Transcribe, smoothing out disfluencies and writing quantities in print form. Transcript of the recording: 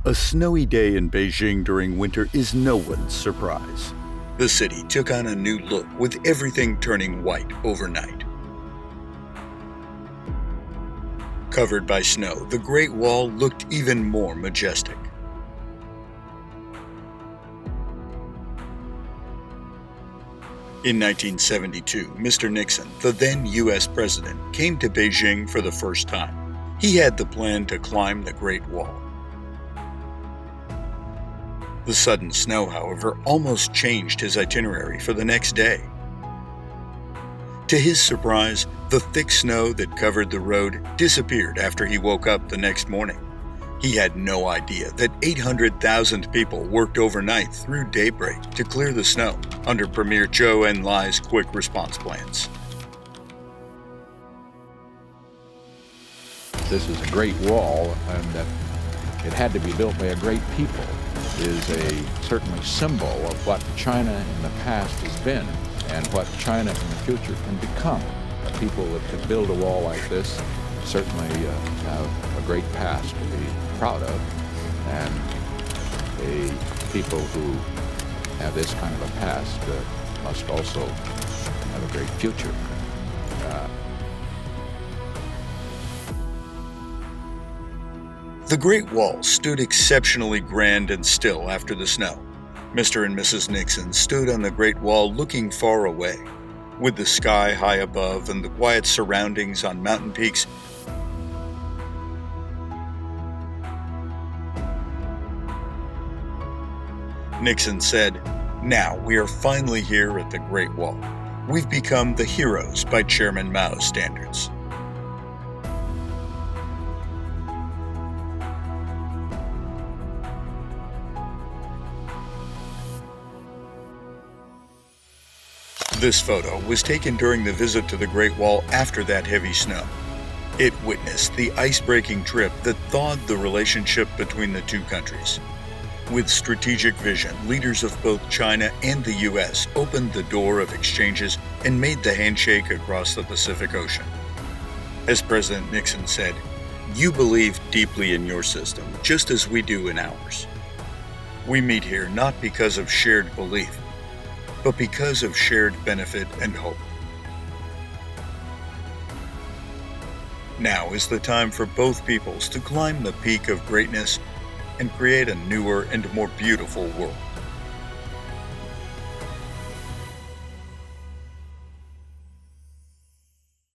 A snowy day in Beijing during winter is no one's surprise. The city took on a new look with everything turning white overnight. Covered by snow, the Great Wall looked even more majestic. In 1972, Mr. Nixon, the then U.S. president, came to Beijing for the first time. He had the plan to climb the Great Wall. The sudden snow, however, almost changed his itinerary for the next day. To his surprise, the thick snow that covered the road disappeared after he woke up the next morning. He had no idea that 800,000 people worked overnight through daybreak to clear the snow under Premier Zhou Enlai's quick response plans. This is a great wall, and that it had to be built by a great people is a certainly symbol of what China in the past has been and what China in the future can become. People that can build a wall like this certainly have a great past to be proud of, and people who have this kind of a past must also have a great future. The Great Wall stood exceptionally grand and still after the snow. Mr. and Mrs. Nixon stood on the Great Wall looking far away. With the sky high above and the quiet surroundings on mountain peaks, Nixon said, "Now we are finally here at the Great Wall. We've become the heroes by Chairman Mao's standards." This photo was taken during the visit to the Great Wall after that heavy snow. It witnessed the ice-breaking trip that thawed the relationship between the two countries. With strategic vision, leaders of both China and the U.S. opened the door of exchanges and made the handshake across the Pacific Ocean. As President Nixon said, "You believe deeply in your system, just as we do in ours. We meet here not because of shared belief, but because of shared benefit and hope." Now is the time for both peoples to climb the peak of greatness and create a newer and more beautiful world.